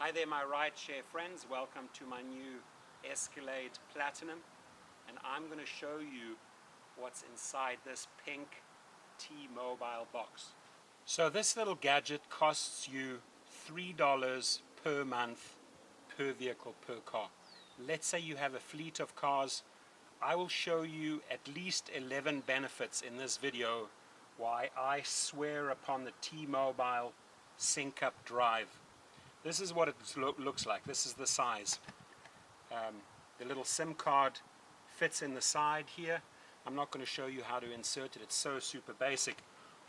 Hi there my Rideshare friends, welcome to my new Escalade Platinum, and I'm going to show you what's inside this pink T-Mobile box. So this little gadget costs you $3 per month per vehicle per car. Let's say you have a fleet of cars. I will show you at least 11 benefits in this video why I swear upon the T-Mobile SyncUp drive. This is what it looks like. This is the size. The little SIM card fits in the side here. I'm not going to show you how to insert it. It's so super basic.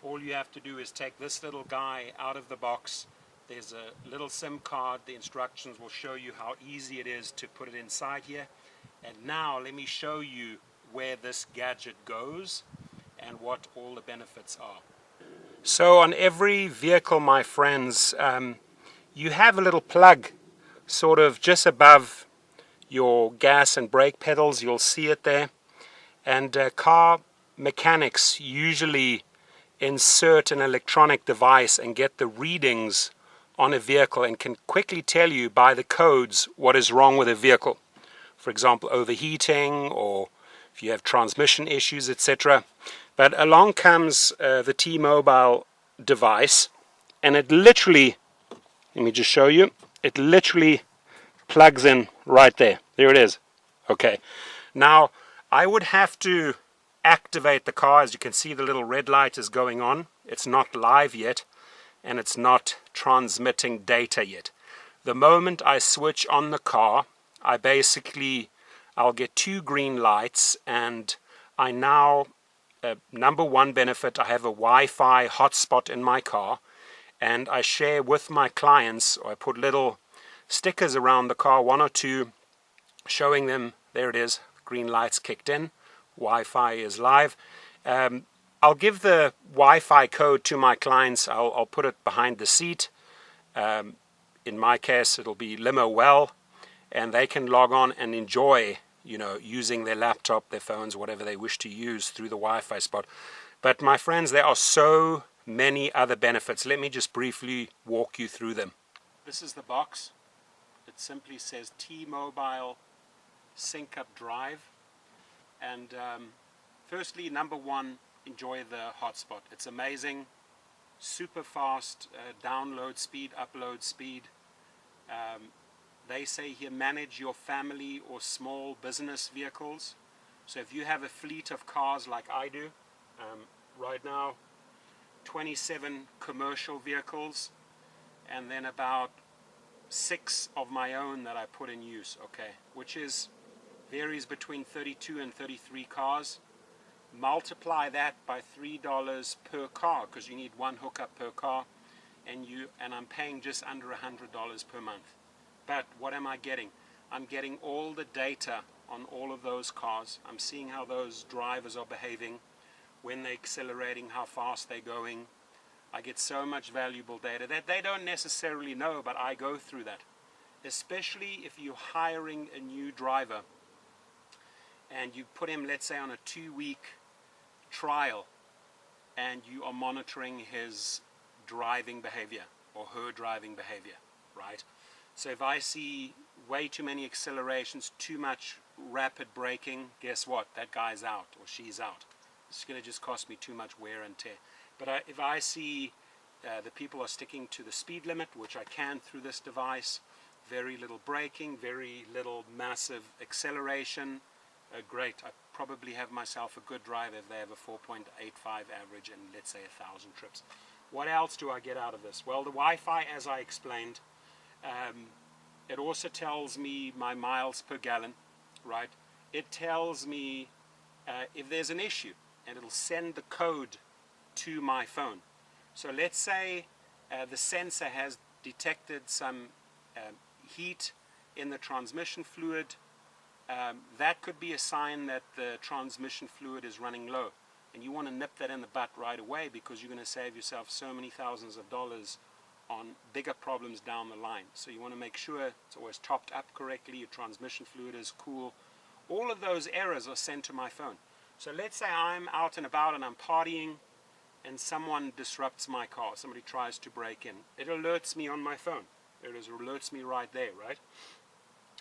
All you have to do is take this little guy out of the box. There's a little SIM card. The instructions will show you how easy it is to put it inside here. And now let me show you where this gadget goes and what all the benefits are. So on every vehicle, my friends, you have a little plug sort of just above your gas and brake pedals. You'll see it there. And car mechanics usually insert an electronic device and get the readings on a vehicle and can quickly tell you by the codes what is wrong with a vehicle. For example, overheating, or if you have transmission issues, etc. But along comes the T-Mobile device, and it literally, let me just show you, it literally plugs in right there. There it is. Okay. Now, I would have to activate the car. As you can see, the little red light is going on. It's not live yet, and it's not transmitting data yet. The moment I switch on the car, I'll get two green lights, and I now, number one benefit, I have a Wi-Fi hotspot in my car, and I share with my clients, or I put little stickers around the car, one or two, showing them, there it is, green lights kicked in, Wi-Fi is live. I'll give the Wi-Fi code to my clients. I'll put it behind the seat. In my case, it'll be Limo Well, and they can log on and enjoy, using their laptop, their phones, whatever they wish to use through the Wi-Fi spot. But my friends, there are so many other benefits. Let me just briefly walk you through them. This is the box. It simply says T-Mobile SyncUp Drive. And firstly, number one, enjoy the hotspot. It's amazing, super fast download speed, upload speed. They say here, manage your family or small business vehicles. So if you have a fleet of cars like I do, right now, 27 commercial vehicles, and then about 6 of my own that I put in use, okay, which varies between 32 and 33 cars. Multiply that by $3 per car, because you need one hookup per car, and I'm paying just under $100 per month. But what am I getting? I'm getting all the data on all of those cars. I'm seeing how those drivers are behaving, when they're accelerating, how fast they're going. I get so much valuable data that they don't necessarily know, but I go through that. Especially if you're hiring a new driver and you put him, let's say, on a 2-week trial, and you are monitoring his driving behavior or her driving behavior, right? So if I see way too many accelerations, too much rapid braking, guess what? That guy's out or she's out. It's going to just cost me too much wear and tear. But if I see the people are sticking to the speed limit, which I can through this device, very little braking, very little massive acceleration, great. I probably have myself a good drive if they have a 4.85 average and let's say 1,000 trips. What else do I get out of this? Well, the Wi-Fi, as I explained, it also tells me my miles per gallon, right? It tells me if there's an issue, and it'll send the code to my phone. So let's say the sensor has detected some heat in the transmission fluid. That could be a sign that the transmission fluid is running low, and you want to nip that in the butt right away, because you're going to save yourself so many thousands of dollars on bigger problems down the line. So you want to make sure it's always topped up correctly, your transmission fluid is cool. All of those errors are sent to my phone. So let's say I'm out and about and I'm partying and someone disrupts my car, somebody tries to break in. It alerts me on my phone. There it is, it alerts me right there, right?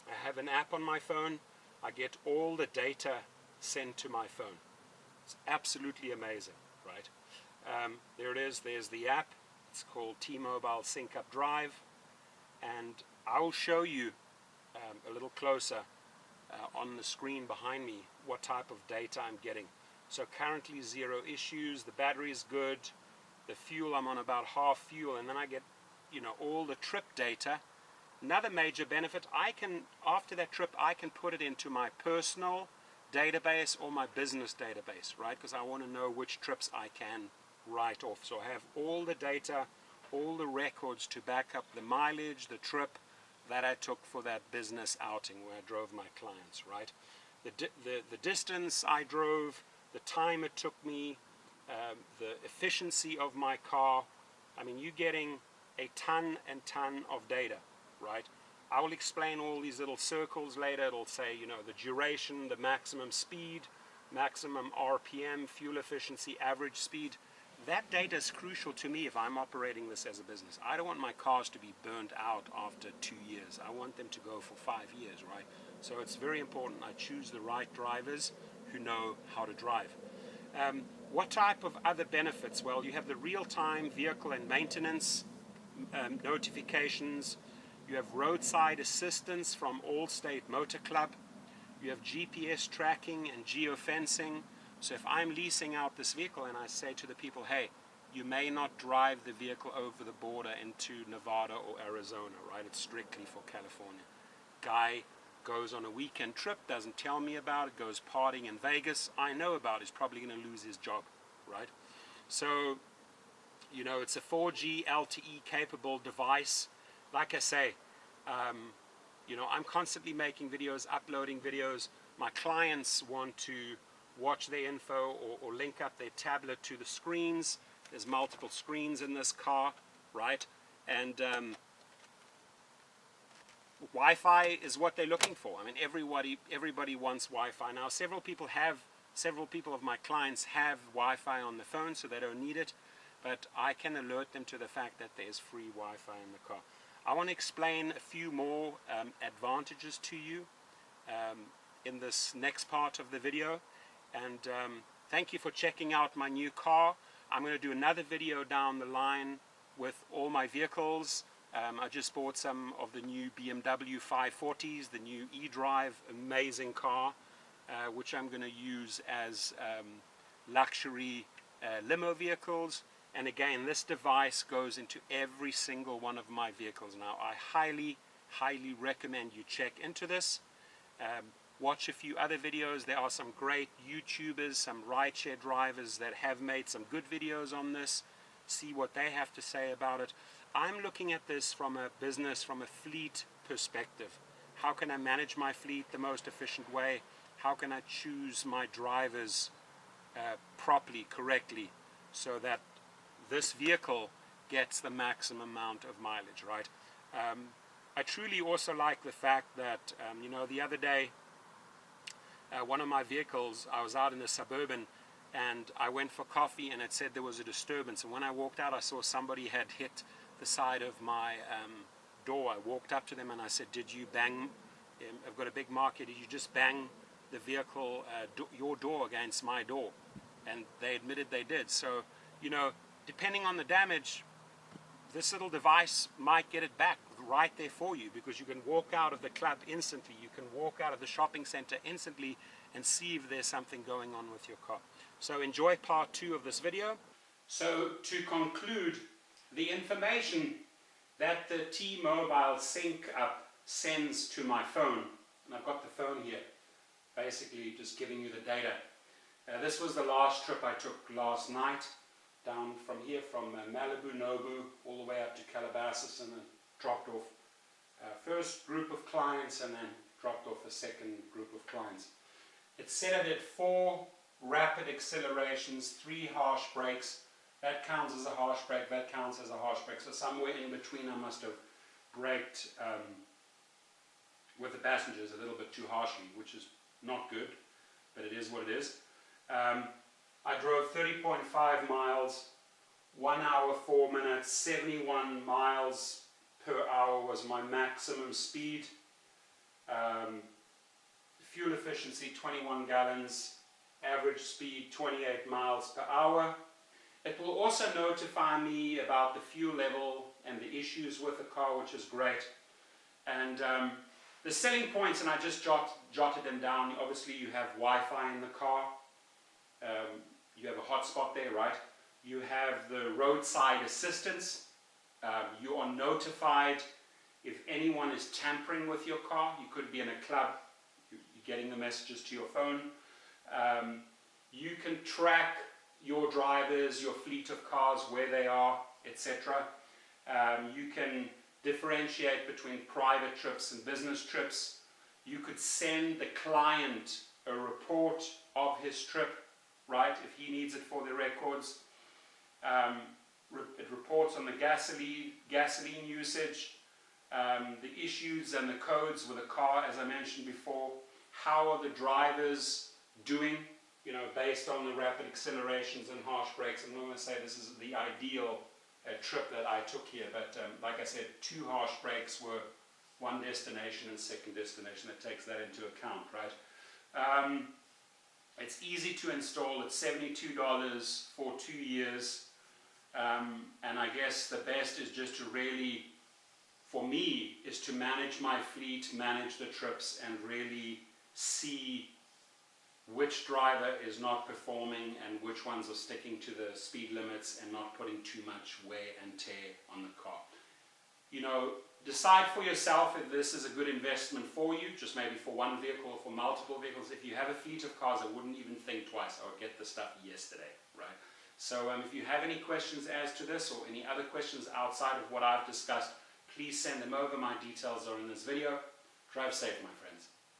I have an app on my phone. I get all the data sent to my phone. It's absolutely amazing, right? There it is, there's the app. It's called T-Mobile SyncUp Drive. And I will show you a little closer on the screen behind me what type of data I'm getting. So currently 0 issues, the battery is good, the fuel, I'm on about half fuel, and then I get, you know, all the trip data. Another major benefit, I can, after that trip, I can put it into my personal database or my business database, right? Because I want to know which trips I can write off. So I have all the data, all the records to back up the mileage, the trip that I took for that business outing where I drove my clients, right? The distance I drove, the time it took me, the efficiency of my car. I mean, you're getting a ton and ton of data, right? I will explain all these little circles later. It'll say, you know, the duration, the maximum speed, maximum RPM, fuel efficiency, average speed. That data is crucial to me if I'm operating this as a business. I don't want my cars to be burned out after 2 years. I want them to go for 5 years, right? So it's very important I choose the right drivers who know how to drive. What type of other benefits? Well, you have the real-time vehicle and maintenance notifications. You have roadside assistance from Allstate Motor Club. You have GPS tracking and geofencing. So if I'm leasing out this vehicle and I say to the people, hey, you may not drive the vehicle over the border into Nevada or Arizona, right? It's strictly for California. Guy goes on a weekend trip, doesn't tell me about it, goes partying in Vegas. I know about it. He's probably going to lose his job, right? So, you know, it's a 4G LTE capable device. Like I say, you know, I'm constantly making videos, uploading videos. My clients want to watch their info or link up their tablet to the screens. There's multiple screens in this car, right? And Wi-Fi is what they're looking for. I mean, everybody wants Wi-Fi now. Several people of my clients have Wi-Fi on the phone, so they don't need it. But I can alert them to the fact that there's free Wi-Fi in the car. I want to explain a few more advantages to you in this next part of the video. And thank you for checking out my new car. I'm going to do another video down the line with all my vehicles. I just bought some of the new BMW 540s, the new eDrive, amazing car, which I'm going to use as luxury limo vehicles. And again, this device goes into every single one of my vehicles. Now, I highly, highly recommend you check into this. Watch a few other videos. There are some great YouTubers, some rideshare drivers that have made some good videos on this. See what they have to say about it. I'm looking at this from a business, from a fleet perspective. How can I manage my fleet the most efficient way? How can I choose my drivers properly, correctly, so that this vehicle gets the maximum amount of mileage, right? I truly also like the fact that, you know, the other day, one of my vehicles, I was out in the Suburban, and I went for coffee, and it said there was a disturbance. And when I walked out, I saw somebody had hit the side of my door. I walked up to them, and I said, did you bang, I've got a big mark here, did you just bang the vehicle, your door against my door? And they admitted they did. So, you know, depending on the damage, this little device might get it back right there for you, because you can walk out of the club instantly. You can walk out of the shopping center instantly and see if there's something going on with your car. So enjoy part 2 of this video. So to conclude, the information that the T-Mobile SyncUp sends to my phone, and I've got the phone here, basically just giving you the data. This was the last trip I took last night, down from here, from Malibu, Nobu, all the way up to Calabasas, and then dropped off first group of clients and then dropped off a second group of clients. It said I did 4 rapid accelerations, 3 harsh brakes. That counts as a harsh brake, that counts as a harsh brake. So somewhere in between I must have braked with the passengers a little bit too harshly, which is not good, but it is what it is. I drove 30.5 miles, 1 hour, 4 minutes, 71 miles per hour was my maximum speed. Fuel efficiency 21 gallons, average speed 28 miles per hour. It will also notify me about the fuel level and the issues with the car, which is great. And the selling points, and I just jotted them down. Obviously you have Wi-Fi in the car. You have a hotspot there, right? You have the roadside assistance. You are notified if anyone is tampering with your car. You could be in a club, you're getting the messages to your phone. You can track your drivers, your fleet of cars, where they are, etc. You can differentiate between private trips and business trips. You could send the client a report of his trip, right, if he needs it for the records. It reports on the gasoline usage, the issues and the codes with the car, as I mentioned before. How are the drivers doing, you know, based on the rapid accelerations and harsh brakes. I'm not going to say this is the ideal trip that I took here, but like I said, 2 harsh brakes were one destination and second destination. That takes that into account, right? It's easy to install. It's $72 for 2 years. And I guess the best is just to really, for me, is to manage my fleet, manage the trips, and really see which driver is not performing and which ones are sticking to the speed limits and not putting too much wear and tear on the car. You know, decide for yourself if this is a good investment for you, just maybe for one vehicle or for multiple vehicles. If you have a fleet of cars, I wouldn't even think twice. I would get the stuff yesterday, right? So if you have any questions as to this or any other questions outside of what I've discussed, please send them over. My details are in this video. Drive safe, my friends.